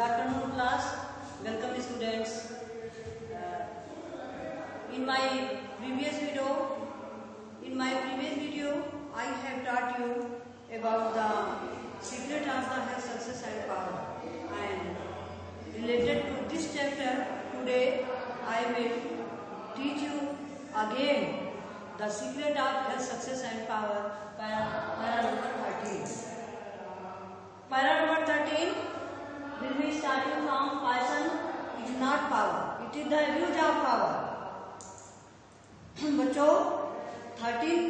Good afternoon, class. Welcome, students. In my previous video, I have taught you about the secret of the health, success, and power. And related to this chapter, today I will teach you again the secret of health, success, and power. Para number 13. Para number 13 will be starting from passion is not power. It is the abuse of power. बच्चों 13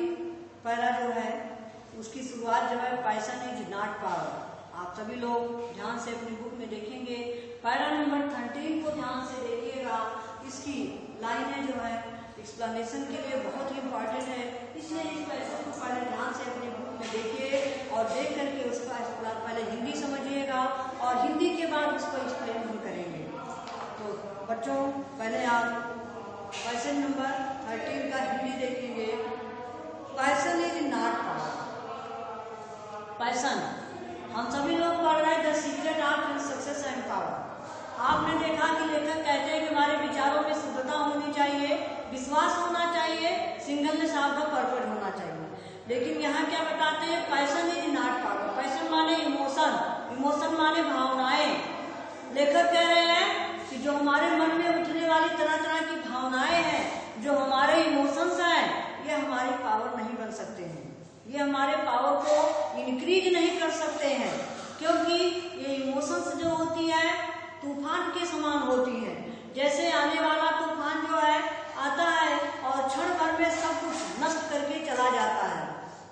para जो है उसकी शुरुआत जो है passion is not power. आप सभी लोग ध्यान से अपनी बुक में देखेंगे। पैरा नंबर 13 को ध्यान से देखिएगा। इसकी लाइनें जो है एक्सप्लेनेशन के लिए बहुत ही इम्पोर्टेंट है, इसलिए इस पैसे को पहले ध्यान से अपनी बुक में देखिए और देख करके उसका पहले हिंदी समझिएगा और हिंदी के बाद उसको एक्सप्लेन भी करेंगे। तो बच्चों पहले आप क्वेश्चन नंबर 13 का हिंदी देखेंगे। Passion is not power. Passion हम सभी लोग पढ़ रहे हैं the secret of success and power. आपने देखा कि लेखक कहते हैं कि हमारे विचारों में शुद्धता होनी चाहिए, विश्वास होना चाहिए, सिंगलनेस ऑफ द पर्पज होना चाहिए। लेकिन यहाँ क्या बताते हैं, passion is not power. Passion माने इमोशन, इमोशन माने भावनाएं। लेखक कह रहे हैं कि जो हमारे मन में उठने वाली तरह तरह की भावनाएं हैं, जो हमारे इमोशंस हैं, ये हमारी पावर नहीं बन सकते हैं, ये हमारे पावर को इंक्रीज नहीं कर सकते हैं, क्योंकि ये इमोशंस जो होती है तूफान के समान होती है। जैसे आने वाला तूफान जो है आता है और क्षण भर में सब कुछ नष्ट करके चला जाता है,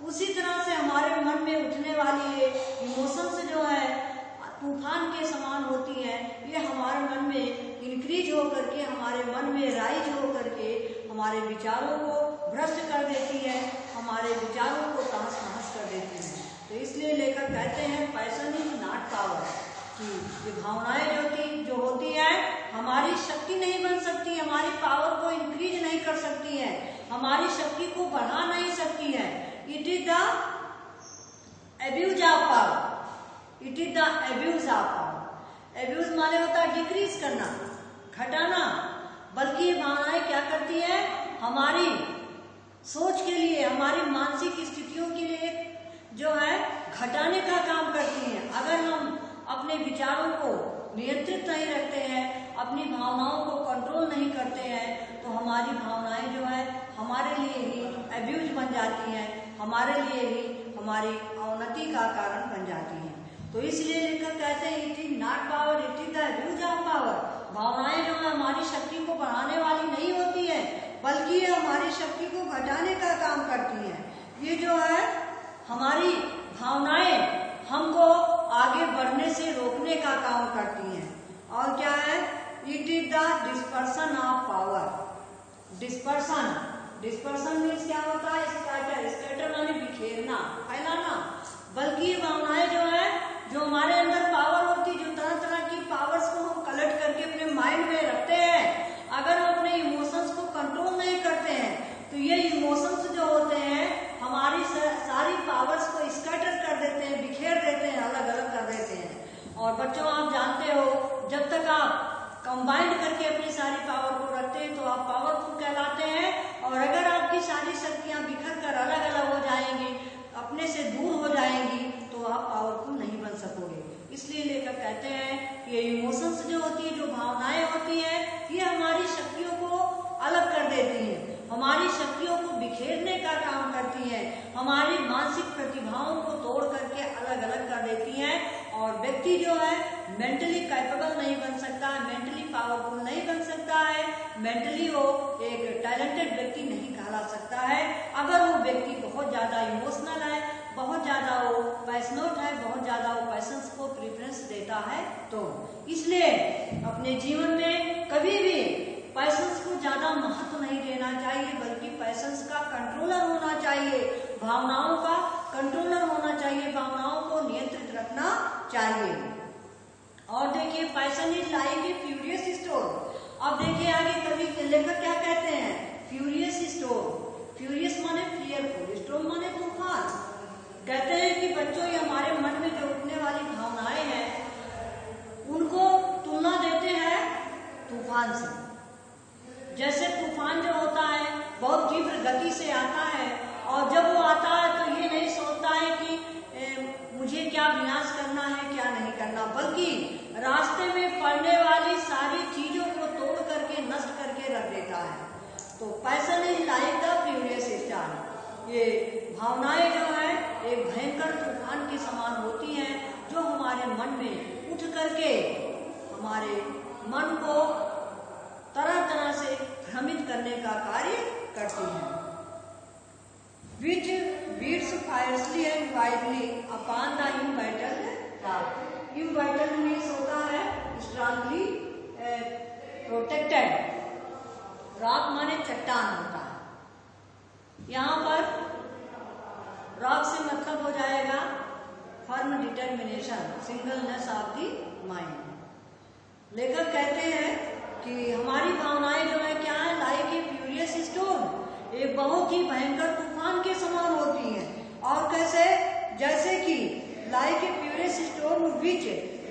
उसी तरह से हमारे मन में उठने वाली ये इमोशंस जो है तूफान के समान होती है। ये हमारे मन में इंक्रीज होकर के, हमारे मन में राइज होकर के हमारे विचारों को भ्रष्ट कर देती है, हमारे विचारों को तहस नहस कर देती है। तो इसलिए लेकर कहते हैं पैशन इज नॉट पावर, कि ये भावनाएं जो होती है हमारी शक्ति नहीं बन सकती, हमारी पावर को इंक्रीज नहीं कर सकती है, हमारी शक्ति को बढ़ा नहीं सकती है। It is the abuse of power. It is the abuse of power. Abuse माने होता है डिक्रीज करना, घटाना, बल्कि ये भावनाएं क्या करती है, हमारी सोच के लिए, हमारी मानसिक स्थितियों के लिए जो है घटाने का काम करती हैं। अगर हम अपने विचारों को नियंत्रित नहीं रखते हैं, अपनी भावनाओं को कंट्रोल नहीं करते हैं, तो हमारी भावनाएं जो है हमारे लिए ही एब्यूज बन जाती हैं, हमारे लिए ही हमारी अवनति का कारण बन जाती हैं। तो इसलिए लेखक कहते हैं it is not power, it is the abuse of power. भावनाएं जो है हमारी शक्ति को बढ़ाने वाली नहीं होती है, बल्कि ये हमारी शक्ति को घटाने का काम करती है। ये जो है हमारी भावनाएं हमको आगे बढ़ने से रोकने का काम करती हैं। और क्या है, it is the dispersion of power. Dispersion, dispersion means क्या होता है, स्कैटर। स्कैटर माने बिखेरना, फैलाना। बल्कि ये भावनाएं जो है, जो हमारे अंदर पावर होती है, जो तरह तरह की पावर्स को हम कलेक्ट करके अपने माइंड में रखते हैं, अगर हम अपने इमोशंस को कंट्रोल नहीं करते हैं, तो ये इमोशंस जो होते हैं हमारी सारी पावर्स को स्कैटर कर देते हैं, बिखेर देते हैं, अलग अलग कर देते हैं। और बच्चों आप जानते हो, जब तक आप कंबाइंड करके अपनी सारी पावर को रखते हैं तो आप पावरफुल कहलाते हैं। और अगर आपकी सारी शक्तियां बिखर कर अलग अलग हो जाएंगी, अपने से दूर हो जाएंगी, तो आप पावरफुल नहीं बन सकोगे। इसलिए लेकर कहते हैं कि ये इमोशंस जो होती है, जो भावनाएं होती हैं, ये हमारी शक्तियों को अलग कर देती हैं, हमारी शक्तियों को बिखेरने का काम करती हैं, हमारी मानसिक प्रतिभाओं को तोड़ करके अलग अलग कर देती हैं। और व्यक्ति जो है मेंटली कैपेबल नहीं बन सकता है, मेंटली पावरफुल नहीं बन सकता है, मेंटली वो एक टैलेंटेड व्यक्ति नहीं कहला सकता है, अगर वो व्यक्ति बहुत ज्यादा इमोशनल है, बहुत ज्यादा वो पैशनेट है, बहुत ज्यादा वो पैशंस को प्रेफरेंस देता है। तो इसलिए अपने जीवन में कभी भी पैशंस को ज्यादा महत्व नहीं देना चाहिए, बल्कि पैशंस का कंट्रोलर होना चाहिए, भावनाओं का कंट्रोलर होना चाहिए, भावनाओं को नियंत्रित रखना चाहिए। और देखिए passion is like a furious store. अब देखिए आगे कवि लेखक क्या कहते हैं, फ्यूरियस स्टोर। फ्यूरियस माने फियरफुल, स्टोर माने तूफान। कहते हैं कि बच्चों ये हमारे मन में जो उठने वाली भावनाएं हैं उनको करना, बल्कि रास्ते में पड़ने वाली सारी चीजों को तोड़ करके नष्ट करके रख देता है। तो passion is like the furious storm, ये भावनाएं जो है एक भयंकर तूफान के समान होती हैं, जो हमारे मन में उठ करके हमारे मन को तरह तरह से भ्रमित करने का कार्य करती हैं। Which beats fiercely and wildly upon the embattled rock. Embattled means होता है strongly protected. रॉक माने चट्टान होता है। यहाँ पर रॉक से मतलब हो जाएगा firm determination, singleness of the mind. लेखक कहते हैं कि हमारी भावनाएं जो है क्या है, लाइक ए फ्यूरियस स्टोर्म, एक बहुत ही भयंकर तूफान के समान होती हैं। और कैसे? जैसे कि like a furious storm which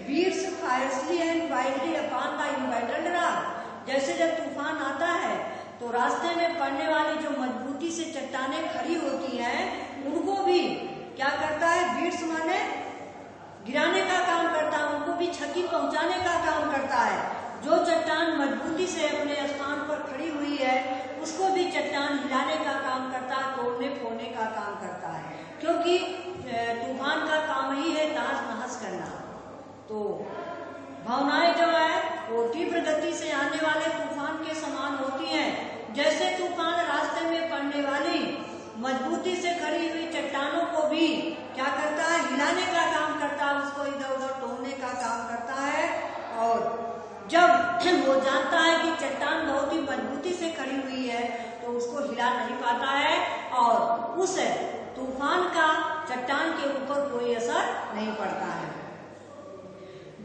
beats fiercely and wildly upon the embattled rock. जैसे जब तूफान आता है तो रास्ते में पड़ने वाली जो मजबूती से चट्टानें खड़ी होती हैं, उनको भी क्या करता है, बीट्स माने गिराने का काम करता है, उनको भी क्षति पहुंचाने का काम करता है। जो चट्टान मजबूती से अपने स्थान पर खड़ी हुई है, उसको भी चट्टान हिलाने का काम करता है, तोड़ने फोड़ने का काम करता है, क्योंकि तूफान का काम ही है तहस नहस करना। तो भावनाएं जो है वो तीव्र गति से आने वाले तूफान के समान होती हैं। जैसे तूफान रास्ते में पड़ने वाली मजबूती से खड़ी हुई चट्टानों को भी क्या करता है, हिलाने का काम करता है, उसको इधर उधर तोड़ने का काम करता है। और जब वो जानता है कि चट्टान बहुत ही मजबूती से खड़ी हुई है तो उसको हिला नहीं पाता है, और उस तूफान का चट्टान के ऊपर कोई असर नहीं पड़ता है।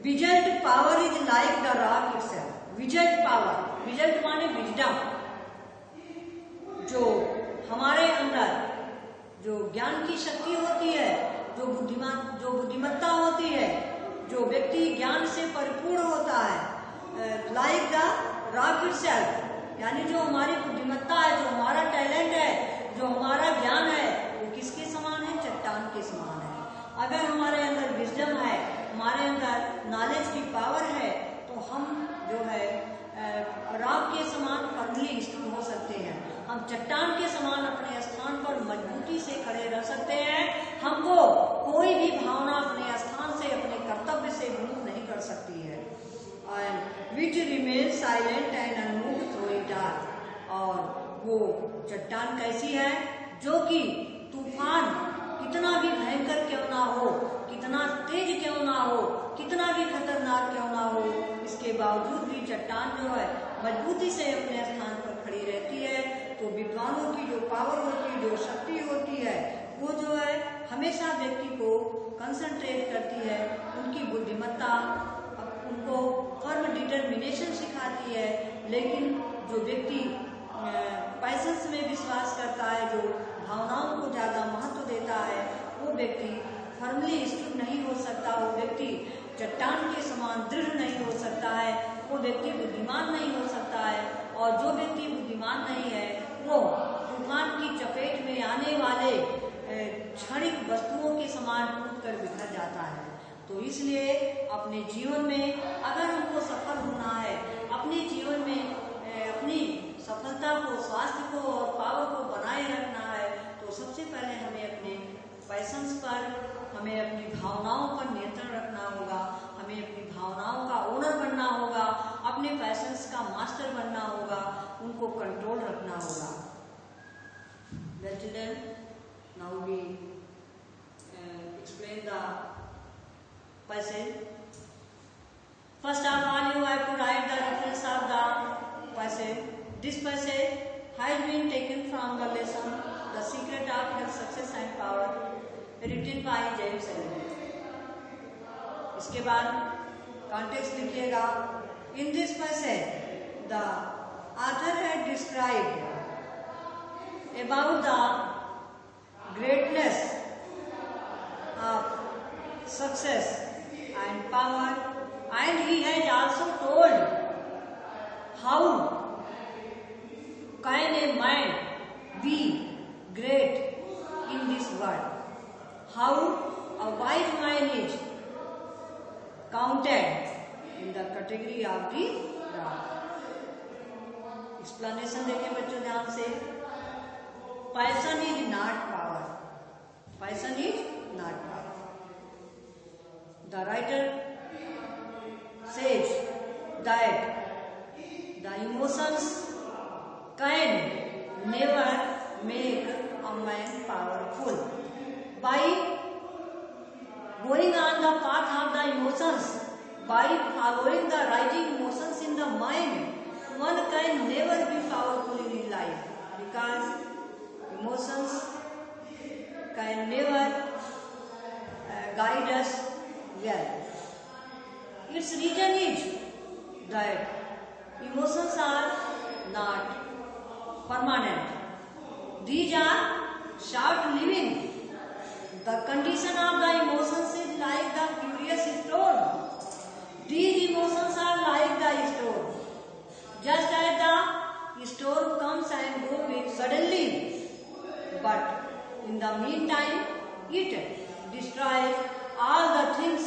विजल्ट power is like the rock itself. विजल्ट पावर, विजल्ट माने विजडम, जो हमारे अंदर जो ज्ञान की शक्ति होती है, जो बुद्धिमत्ता होती है, जो व्यक्ति ज्ञान से परिपूर्ण होता है, लाइक द रॉक इटसेल्फ, यानी जो हमारी बुद्धिमत्ता है, जो हमारा टैलेंट है, जो हमारा ज्ञान है, वो किसके समान है, चट्टान के समान है। अगर हमारे अंदर विजडम है, हमारे अंदर नॉलेज की पावर है, तो हम जो है रॉक के समान फर्मली स्थित हो सकते हैं। हम चट्टान के समान अपने स्थान पर मजबूती से खड़े रह सकते हैं। हमको कोई भी भावना अपने स्थान से, अपने कर्तव्य से विमुख नहीं कर सकती है। Which remain silent and unmoved through it all. और वो चट्टान कैसी है, जो कि तूफान कितना भी भयंकर क्यों ना हो, कितना तेज क्यों ना हो, कितना भी खतरनाक क्यों ना हो, इसके बावजूद भी चट्टान जो है मजबूती से अपने स्थान पर खड़ी रहती है। तो विद्वानों की जो पावर होती है, जो शक्ति होती है, वो जो है हमेशा व्यक्ति को कंसंट्रेट करती है, उनकी बुद्धिमत्ता उनको फर्म डिटर्मिनेशन सिखाती है। लेकिन जो व्यक्ति पैशंस में विश्वास करता है, जो भावनाओं को ज्यादा महत्व देता है, वो व्यक्ति फर्मली स्थिर नहीं हो सकता, वो व्यक्ति चट्टान के समान दृढ़ नहीं हो सकता है, वो व्यक्ति बुद्धिमान नहीं हो सकता है। और जो व्यक्ति बुद्धिमान नहीं है, वो तूफान की चपेट में आने वाले क्षणिक वस्तुओं के समान टूट कर बिखर जाता है। तो इसलिए अपने जीवन में अगर हमको सफल होना है, अपने जीवन में अपनी सफलता को, स्वास्थ्य को और पावर को बनाए रखना है, तो सबसे पहले हमें अपने पैशंस पर, हमें अपनी भावनाओं पर नियंत्रण रखना होगा, हमें अपनी भावनाओं का ओनर बनना होगा, अपने पैशंस का मास्टर बनना होगा, उनको कंट्रोल रखना होगा। Well children, now we explain the passage. First of all, you have to write the reference of the passage. This passage has been taken from the lesson The Secret of Health, Success and Power, written by James Allen. इसके बाद context लिखिएगा। In this passage, the author had described about the greatness of success and power, and he has also told how can a man be great in this world, how a wise man is counted in the category of the wrath. Explanation देखें बच्चों ध्यान से. Passion is not power. Passion is not power. The writer says that the emotions can never make a man powerful. By going on the path of the emotions, by following the rising emotions in the mind, one can never be powerful in his life, because emotions can never guide us well. Its reason is that emotions are not permanent. These are short-living. The condition of the emotions is like the furious storm. These emotions are like the storm. Just as the storm comes and goes suddenly, but in the meantime, it destroys all the things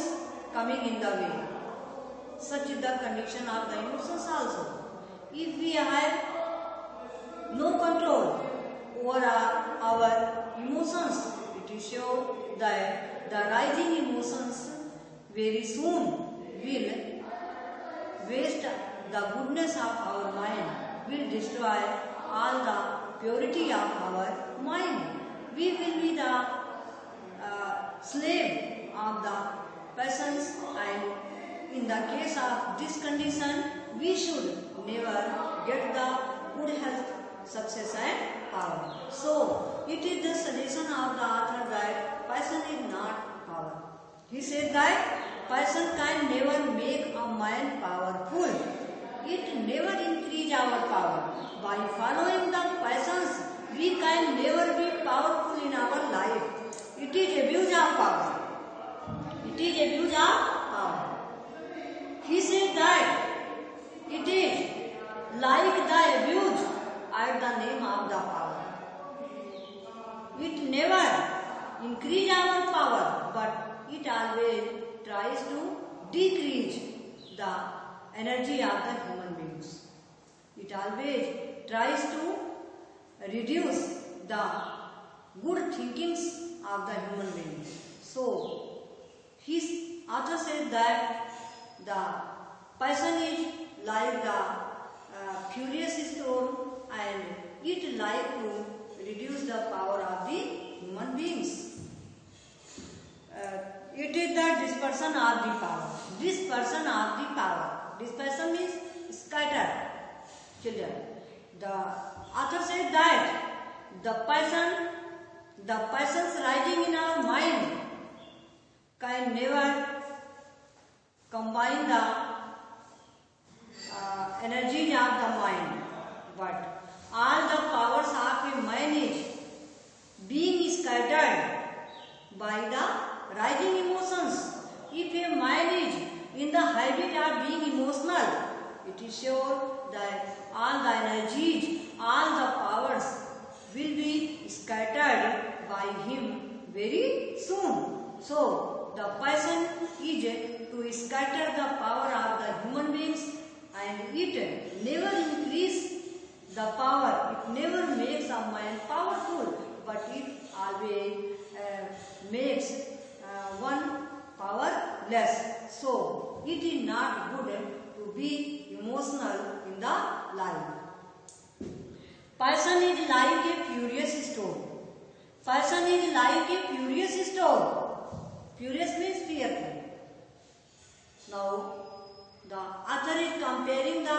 coming in the way. Such is the condition of the emotions also. If we have no control over our emotions, it is sure that the rising emotions very soon will waste the goodness of our mind, will destroy all the purity of our mind. We will be the slave of the passions, and in the case of this condition, we should never get the good health, success and power. So, it is the suggestion of the author that passion is not power. He said that passion can never make a man powerful. It never increase our power. By following the passions, we can never be powerful in our life. It is abuse of power. It is abuse of power. He said that it is like the abuse at the name of the power. It never increase our power, but it always tries to decrease the energy of the human beings. It always tries to reduce the good thinkings of the human beings. So, his author said that the passion is like the furious storm, and it like to reduce the power of the human beings. It is the dispersion of the power. Dispersion of the power. Dispersion means scatter, children. The author said that the passions rising in our mind can never combine the energies of the mind, but all the powers of a man is being scattered by the rising emotions. If a man is in the habit of being emotional, it is sure that all the energies, all the powers will be scattered by him very soon. So, the passion is to scatter the power of the human beings, and it never increase the power. It never makes a man powerful, but it always makes one powerless. So, it is not good to be emotional in the life. Passion is like a furious storm. Passion is like a furious storm. Furious means fearful. Now, the author is comparing the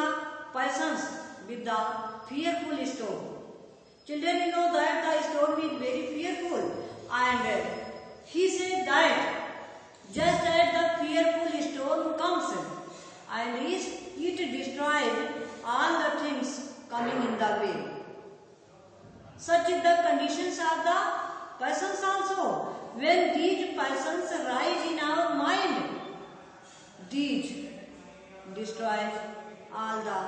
passions with the fearful storm. Children, you know that the storm is very fearful, and he said that just as the fearful storm comes and it destroys all the things coming in the way. Such is the conditions of the passions also. When these passions rise in our mind, these destroys all the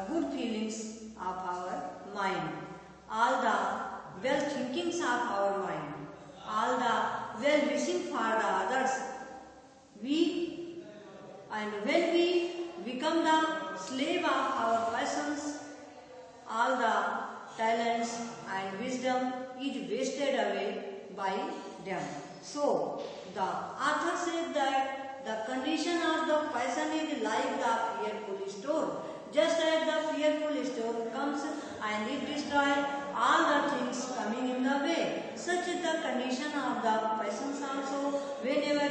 good feelings of our mind, all the well thinkings of our mind, all the well wishing for the others. We And when we become the slave of our passions, all the talents and wisdom is wasted away by them. So, the author says that the condition of the passion is like the fearful storm. Just as the fearful storm comes and it destroys all the things coming in the way, such is the condition of the passions also. Whenever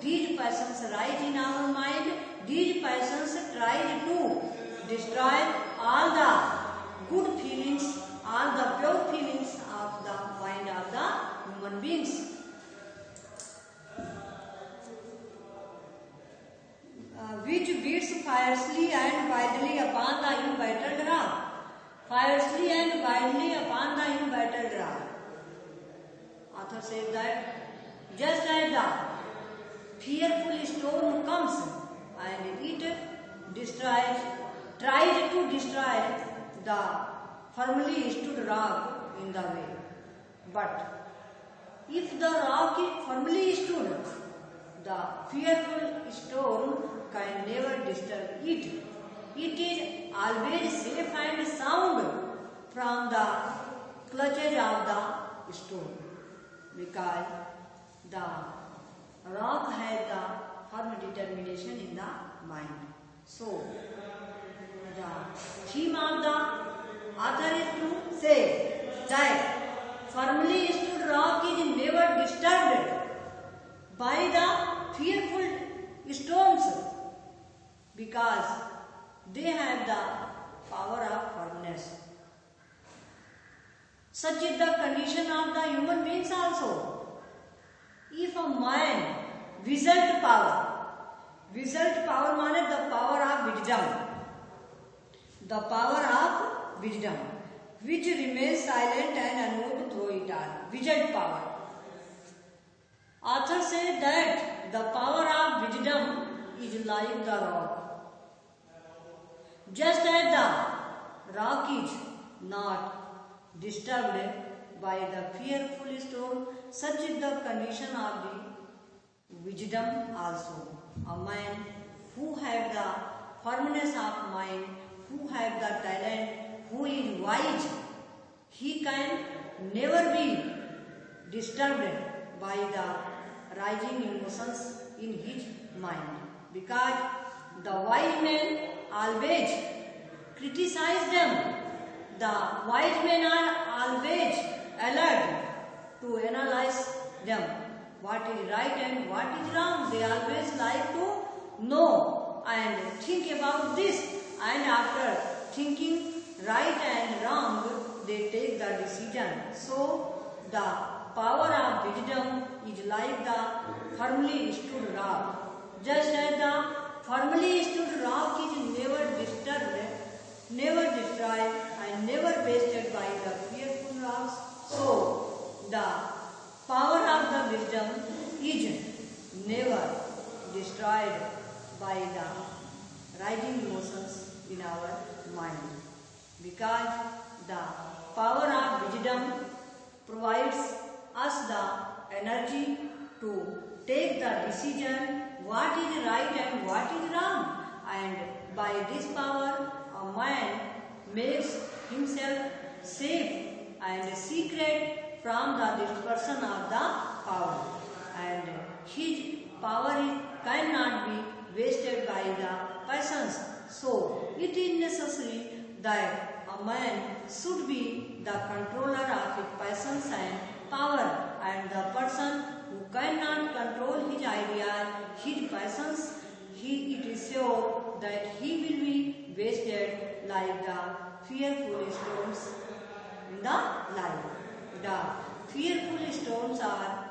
these passions rise in our mind, these passions try to destroy all the good feelings, all the pure feelings of the mind of the human beings. Which beats fiercely and wildly upon the embattled rock. Fiercely and wildly upon the embattled rock. Author says that just as the fearful storm comes and it destroys, tries to destroy the firmly stood rock in the way. But if the rock is firmly stood, the fearful storm can never disturb it. It is always safe and sound from the clutches of the storm, because the rock has the firm determination in the mind. So, the theme of the author is to say that firmly stood rock is never disturbed by the fearful storms, because they have the power of firmness. Such is the condition of the human beings also. If a man without power means the power of wisdom, which remains silent and unmoved through it all. Without power. Author says that the power of wisdom is like the rock. Just as the rock is not disturbed by the fearful storm, such is the condition of the wisdom also. A man who has the firmness of mind, who has the talent, who is wise, he can never be disturbed by the rising emotions in his mind, because the wise men always criticize them. The wise men are always alert to analyze them. What is right and what is wrong. They always like to know and think about this. And after thinking right and wrong, they take the decision. So, the power of wisdom is like the firmly stood rock. Just as the firmly stood rock is never disturbed, never destroyed, and never wasted by the fearful rocks, so the power of the wisdom is never destroyed by the rising emotions in our mind, because the power of wisdom provides us the energy to take the decision what is right and what is wrong, and by this power a man makes himself safe and secret from the dispersion of the power, and his power cannot be wasted by the passions. So it is necessary that a man should be the controller of his passions and power, and the person who cannot control his ideas, his passions, it is sure that he will be wasted like the fearful storms in the life. The fearful storms are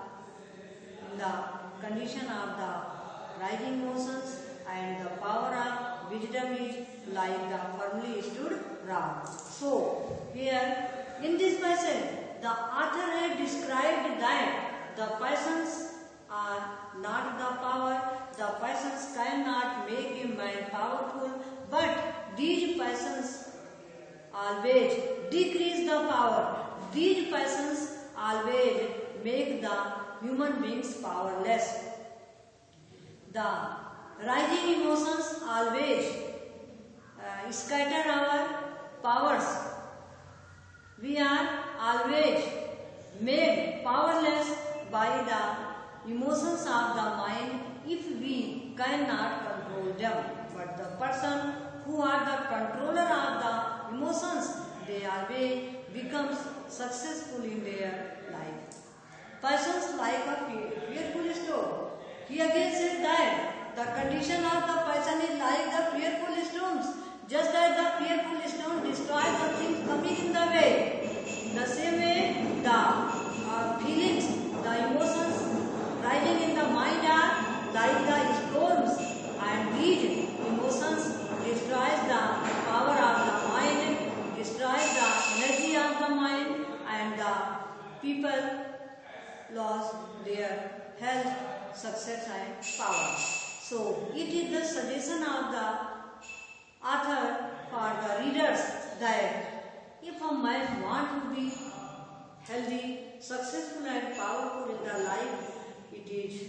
in the condition of the rising emotions, and the power of wisdom is like the firmly stood rock. So, here in this passage, the author has described that the passions are not the power, the passions cannot make a man powerful, but these passions always decrease the power. These passions always make the human beings powerless. The Rising emotions always scatter our powers. We are always made powerless by the emotions of the mind if we cannot control them. But the person who are the controller of the emotions, they always becomes successful in their life. Persons like a fearful storm. He again said that the condition of the person is like the fearful storms. Just as the fearful storm destroys the things coming in the way, the same way the feelings, the emotions rising in the mind are like the storms, and these emotions destroys the power of the mind, destroys the energy of the mind, and the people lost their health, success and power. So it is the suggestion of the author for the readers that if a man wants to be healthy, successful and powerful in the life, it is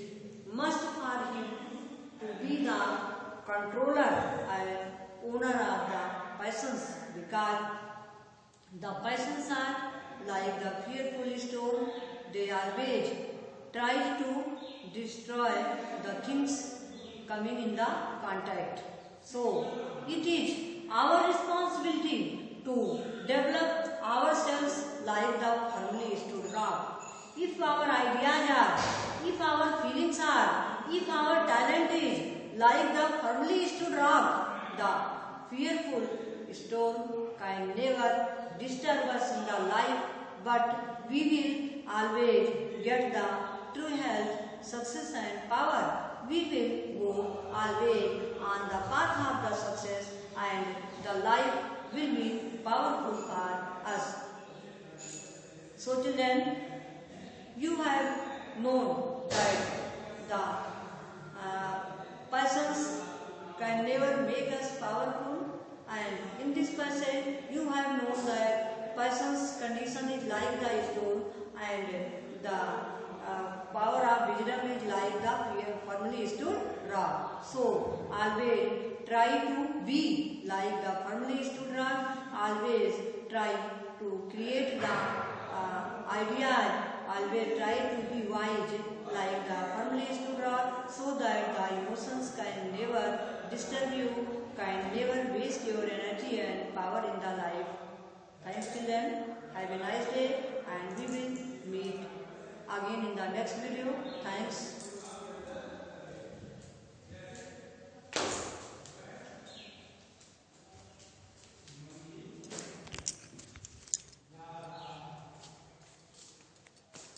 must for him to be the controller and owner of the passions, because the passions are like the fearful storm. They always try to destroy the things coming in the contact. So it is our responsibility to develop ourselves like the firmly stood rock. If our ideas are, if our feelings are, if our talent is like the firmly stood rock, the fearful storm can never disturb us in the life, but we will always get the true health, success and power. We will go always on the path of the success, and the life will be powerful for us. So children, you have known that the persons can never make us powerful, and in this passage you have known that person's condition is like the stone, and the power of wisdom is like the firmly stood rock. So always try to be like the firmly stood rock, always try to create the ideas, always try to be wise like the firmly stood rock, so that the emotions can never disturb you, can never waste your energy and power in the life. Thanks children, have a nice day, and we will meet again in the next video. Thanks.